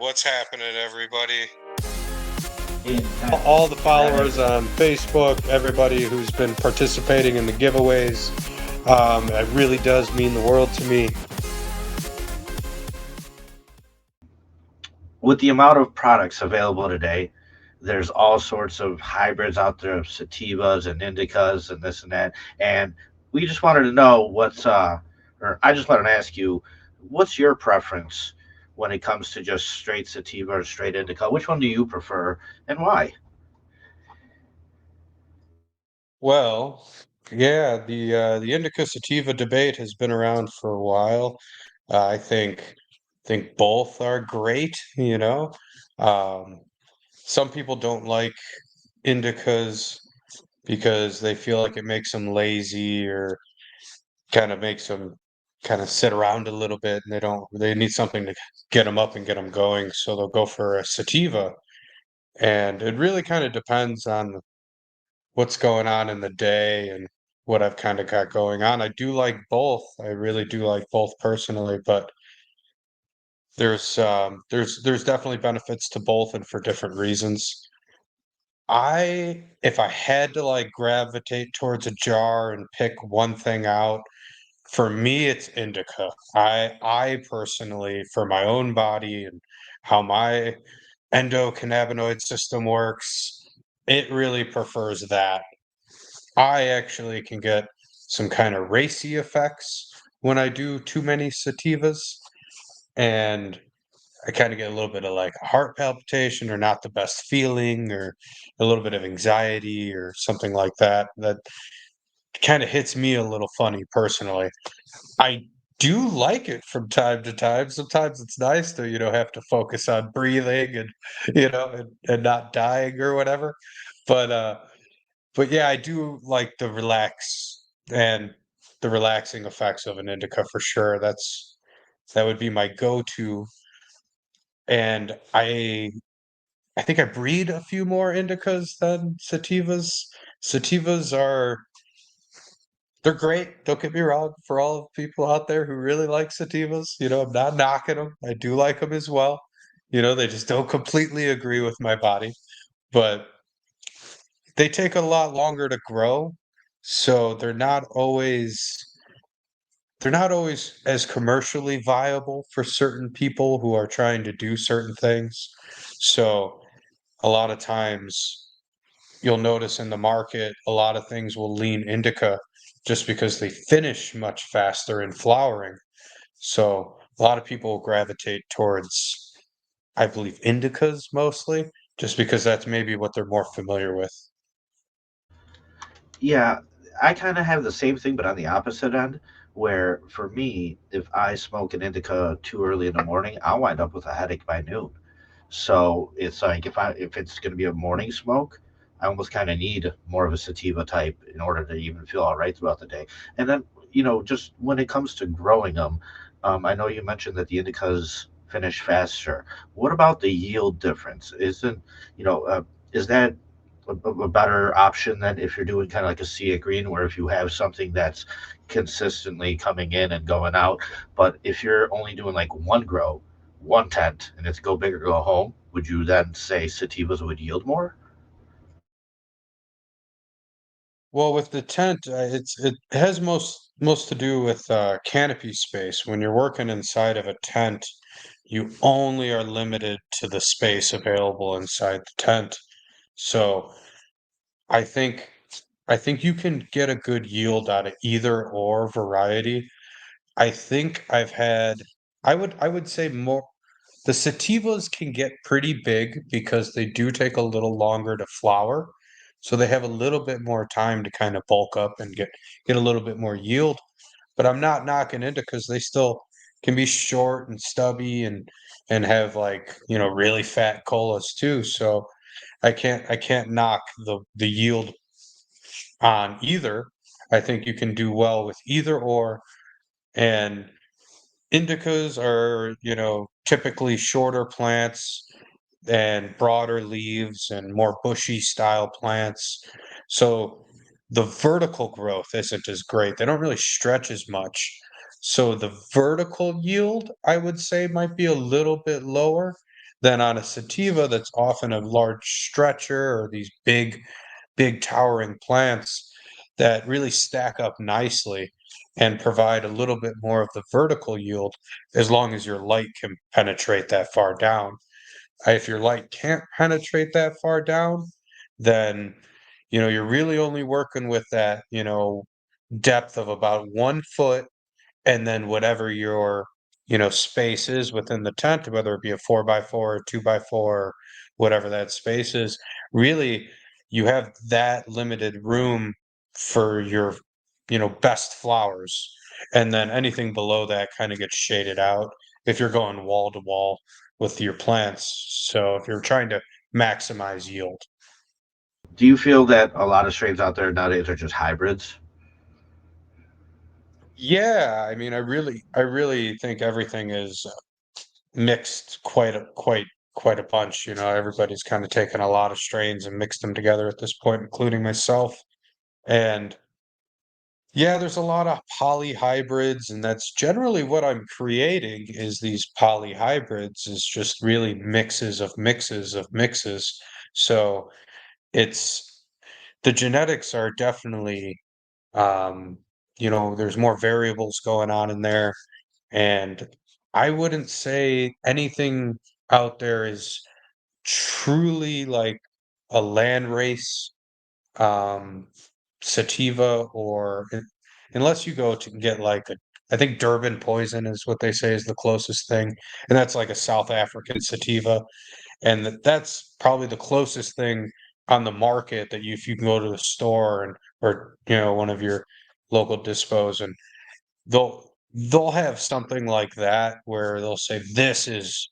what's happening, everybody? All the followers on Facebook, everybody who's been participating in the giveaways. It really does mean the world to me. With the amount of products available today, there's all sorts of hybrids out there of sativas and indicas and this and that. And we just wanted to know or I just wanted to ask you, what's your preference when it comes to just straight sativa or straight indica? Which one do you prefer and why? Well, yeah, the indica sativa debate has been around for a while. I think both are great, you know. Um, some people don't like indicas because they feel like it makes them lazy or kind of makes them kind of sit around a little bit, and they need something to get them up and get them going, so they'll go for a sativa. And it really kind of depends on what's going on in the day and what I've kind of got going on. I do like both. I really do like both personally, but there's definitely benefits to both and for different reasons. If I had to like gravitate towards a jar and pick one thing out, for me it's indica. I personally, for my own body and how my endocannabinoid system works, it really prefers that. I actually can get some kind of racy effects when I do too many sativas, and I kind of get a little bit of like a heart palpitation or not the best feeling or a little bit of anxiety or something like that. That kind of hits me a little funny personally. I do like it from time to time. Sometimes it's nice to, have to focus on breathing and, and not dying or whatever. But but yeah, I do like and the relaxing effects of an indica for sure. That would be my go-to. And I think I breed a few more indicas than sativas. Sativas are They're great. Don't get me wrong. For all people out there who really like sativas, I'm not knocking them. I do like them as well. They just don't completely agree with my body, but they take a lot longer to grow, so they're not always as commercially viable for certain people who are trying to do certain things. So a lot of times you'll notice in the market, a lot of things will lean indica just because they finish much faster in flowering. So a lot of people gravitate towards, I believe, indicas mostly, just because that's maybe what they're more familiar with. Yeah, I kind of have the same thing, but on the opposite end, where for me, if I smoke an indica too early in the morning, I'll wind up with a headache by noon. So it's like if it's going to be a morning smoke, I almost kind of need more of a sativa type in order to even feel all right throughout the day. And then just when it comes to growing them, I know you mentioned that the indicas finish faster. What about the yield difference? You know uh, is that a better option than if you're doing kind of like a sea green, where if you have something that's consistently coming in and going out, but if you're only doing like one grow, one tent, and it's go big or go home, would you then say sativas would yield more? Well, with the tent, it has most to do with canopy space. When you're working inside of a tent, you only are limited to the space available inside the tent. So I think I think you can get a good yield out of either or variety. I think I would say more the sativas can get pretty big because they do take a little longer to flower. So they have a little bit more time to kind of bulk up and get a little bit more yield. But I'm not knocking into because they still can be short and stubby and have like, really fat colas too. So I can't knock the yield on either. I think you can do well with either or. And indicas are, typically shorter plants and broader leaves and more bushy style plants. So the vertical growth isn't as great. They don't really stretch as much. So the vertical yield, I would say, might be a little bit lower than on a sativa that's often a large stretcher or these big towering plants that really stack up nicely and provide a little bit more of the vertical yield as long as your light can penetrate that far down. If your light can't penetrate that far down, then you're really only working with that, depth of about 1 foot, and then whatever your space is within the tent, whether it be a 4x4 or 2x4, whatever that space is, really you have that limited room for your best flowers, and then anything below that kind of gets shaded out if you're going wall to wall with your plants, so if you're trying to maximize yield. Do you feel that a lot of strains out there nowadays are just hybrids? Yeah, I mean, I really think everything is mixed quite a bunch. Everybody's kind of taken a lot of strains and mixed them together at this point, including myself. And yeah, there's a lot of poly hybrids, and that's generally what I'm creating is these poly hybrids is just really mixes of mixes of mixes. So it's the genetics are definitely um, there's more variables going on in there. And I wouldn't say anything out there is truly like a land race um sativa, or unless you go to get like I think Durban poison is what they say is the closest thing, and that's like a South African sativa, and that's probably the closest thing on the market that if you can go to the store and or one of your local dispos, and they'll have something like that where they'll say this is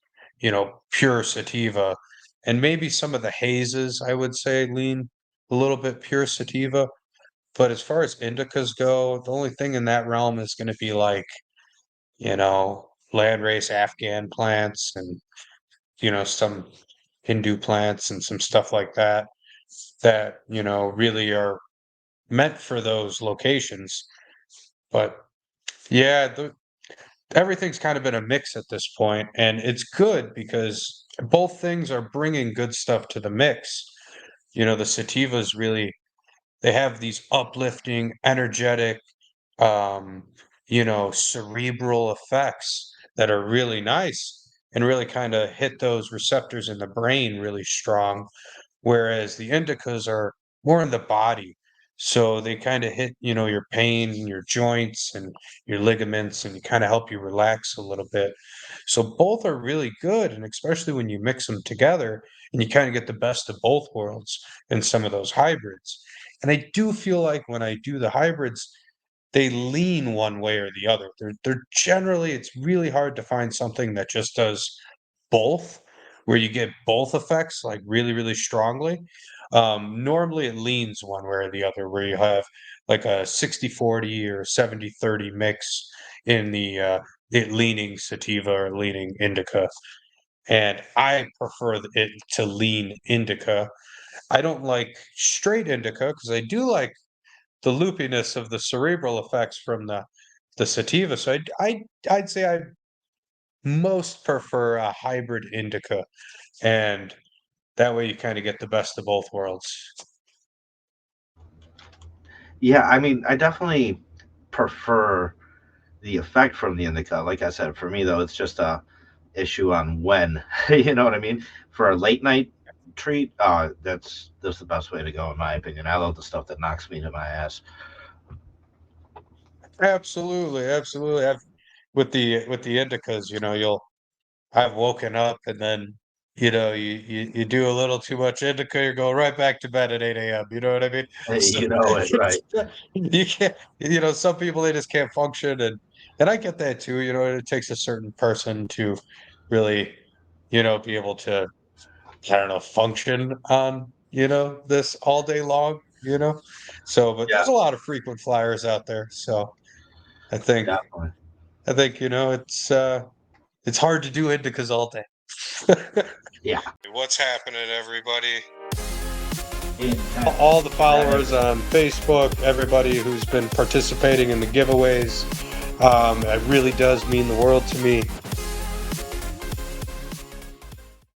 pure sativa, and maybe some of the hazes I would say lean a little bit pure sativa, but as far as indicas go, the only thing in that realm is going to be like landrace Afghan plants, and some Hindu plants and some stuff like that that really are meant for those locations. But yeah, everything's kind of been a mix at this point, and it's good because both things are bringing good stuff to the mix. The sativas really, they have these uplifting, energetic, um, cerebral effects that are really nice and really kind of hit those receptors in the brain really strong, whereas the indicas are more in the body. So they kind of hit, your pain and your joints and your ligaments, and kind of help you relax a little bit. So both are really good, and especially when you mix them together and you kind of get the best of both worlds in some of those hybrids. And I do feel like when I do the hybrids, they lean one way or the other. They're generally, it's really hard to find something that just does both, where you get both effects like really, really strongly. Normally it leans one way or the other, where you have like a 60-40 or 70-30 mix in the it leaning sativa or leaning indica. And I prefer it to lean indica. I don't like straight indica because I do like the loopiness of the cerebral effects from the sativa. So I'd say I most prefer a hybrid indica, and that way you kind of get the best of both worlds. Yeah, I mean, I definitely prefer the effect from the indica. Like I said, for me though, it's just a issue on when. You know what I mean? For a late night treat, that's the best way to go in my opinion. I love the stuff that knocks me to my ass. Absolutely, absolutely. With the indicas, I've woken up and then you do a little too much indica, you're going right back to bed at 8 a.m. You know what I mean? Hey, So you know it, right? you can't, some people they just can't function, and I get that too. It takes a certain person to really, be able to, I don't know, function on, this all day long. So, but Yeah, there's a lot of frequent flyers out there. So I think definitely. I think, it's hard to do indicas all day. Yeah. What's happening, everybody? All the followers on Facebook, everybody who's been participating in the giveaways, it really does mean the world to me.